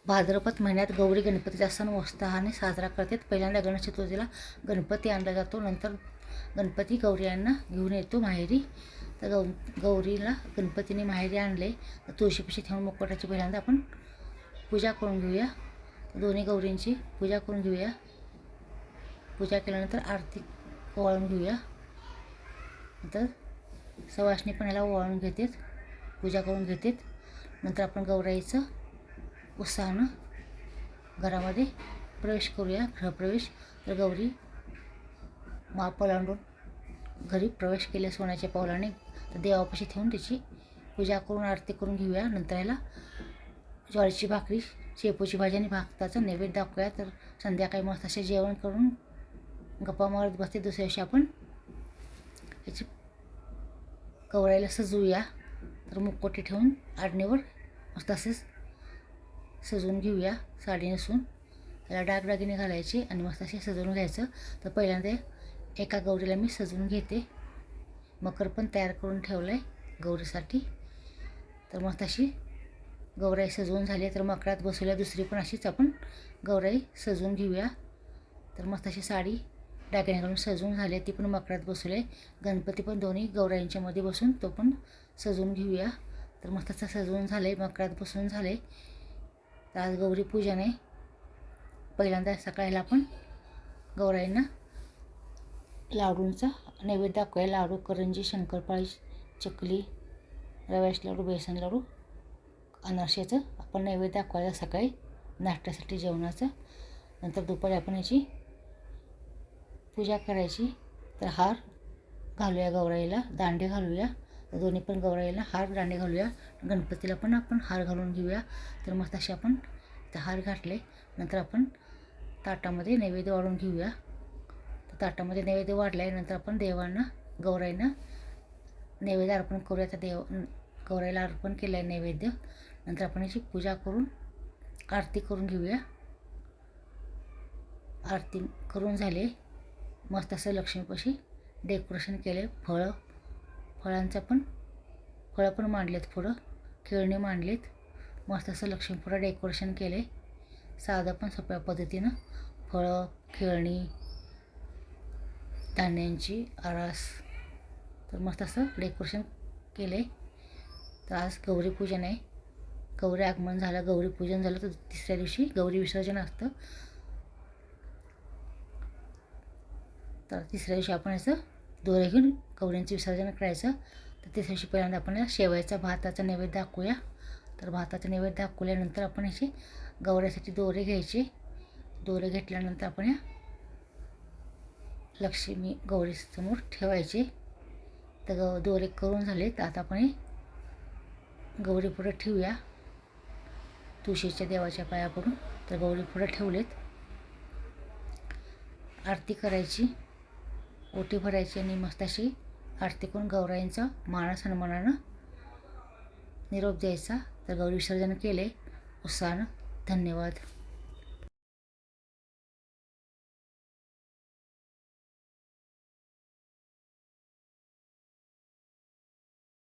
भाद्रपद महिन्यात गौरी गणपतीचा सण उत्साहाने साजरा करतात. पहिल्यांदा गणेश चतुर्थीला गणपती आणला जातो. नंतर गणपती गौरी यांना घेऊन येतो माहेरी. तर गौरीला गणपतीने माहेरी आणले तर तुळशीपाशी ठेवून मुकुटाची पहिल्यांदा आपण पूजा करून घेऊया. दोन्ही गौरींची पूजा करून घेऊया. पूजा केल्यानंतर आरती ओवाळून घेऊया. नंतर सवाष्णी पण याला ओवाळून घेतात, पूजा करून घेतात. नंतर आपण गौराईचं उत्साहानं घरामध्ये प्रवेश करूया, गृहप्रवेश. तर गौरी पलांडून घरी प्रवेश केले सोन्याच्या पावलाने. तर देवापाशी ठेवून त्याची पूजा करून आरती करून घेऊया. नंतर याला ज्वारीची भाकरी, शेपूची भाजी आणि भाताचा नैवेद्य दाखवूया. तर संध्याकाळी मस्त असे जेवण करून गप्पा मारत बसते. दुसऱ्या दिवशी आपण याची गौराईला सजवूया. तर मुखवटे ठेवून आडणीवर मस्त असेच सजवून घेऊया. साडी नेसून त्याला डागडागिने घालायचे आणि मस्त असे सजवून घ्यायचं. तर पहिल्यांदा एका गौरीला मी सजवून घेते. मकर पण तयार करून ठेवलं आहे गौरीसाठी. तर मस्त अशी गौराई सजवून झाली. तर मकरात बसवल्या दुसरी पण अशीच आपण गौराई सजवून घेऊया. तर मस्त अशी साडी डागिने घालून सजवून झाली. ती पण मकरात बसवले. गणपती पण दोन्ही गौराईंच्या मध्ये बसून तो पण सजवून घेऊया. तर मस्त असं सजवून झाले, मकरात बसून झाले. तर आज गौरी पूजन आहे. पहिल्यांदा सकाळीला आपण गौराईंना लाडूंचा नैवेद्य दाखवूया. लाडू, करंजी, शंकरपाळी, चकली, रव्याचे लाडू, बेसन लाडू, अनारशाचं आपण नैवेद्य दाखवायला सकाळी नाश्त्यासाठी जेवणाचं. नंतर दुपारी आपण याची पूजा करायची. तर हार घालूया गौराईला, दांडे घालूया. तर दोन्ही पण गौराईला हार दांडे घालूया. गणपतीला पण आपण हार घालून घेऊया. तर मस्त असे आपण हार घातले. नंतर आपण ताटामध्ये नैवेद्य वाढून घेऊया. तर ताटामध्ये नैवेद्य वाढल्यानंतर आपण देवांना, गौराईंना नैवेद्य अर्पण करूया. तर गौराईला अर्पण केलं आहे नैवेद्य. नंतर आपण याची पूजा करून आरती करून घेऊया. आरती करून झाले. मस्त असं लक्ष्मीपाशी डेकोरेशन केले. फळं पण मांडलेत. पुढं खेळणी मांडलीत. मस्त असं लक्ष्मीपुढं डेकोरेशन केले. साधं पण सोप्या पद्धतीनं फळं, खेळणी, धान्यांची आरास. तर मस्त असं डेकोरेशन केले. तर आज गौरी पूजन आहे. गौरी आगमन झालं, गौरी पूजन झालं तर तिसऱ्या दिवशी गौरी विसर्जन असतं. तर तिसऱ्या दिवशी आपण याचं दोरे घेऊन गौरींचं विसर्जन करायचं. तर तिसऱ्या दिवशी पहिल्यांदा आपण या शेवयाचा भाताचा नैवेद्य दाखवूया. तर भाताचा नैवेद्य दाखवल्यानंतर आपण याचे गौऱ्यासाठी दोरे घ्यायचे. दोरे घेतल्यानंतर आपण या लक्ष्मी गौरीसमोर ठेवायचे. तर दोरे करून झाले. तर आता आपण गौरी पुढे ठेवूया. तुळशीच्या देवाच्या पाया पडून तर गौरी पुढे ठेवलेत. आरती करायची, ओटी भरायची आणि मस्त अशी आरती करून गौराईंचा मान सन्मानानं निरोप द्यायचा. तर गौरी विसर्जन केले उत्साहानं. धन्यवाद.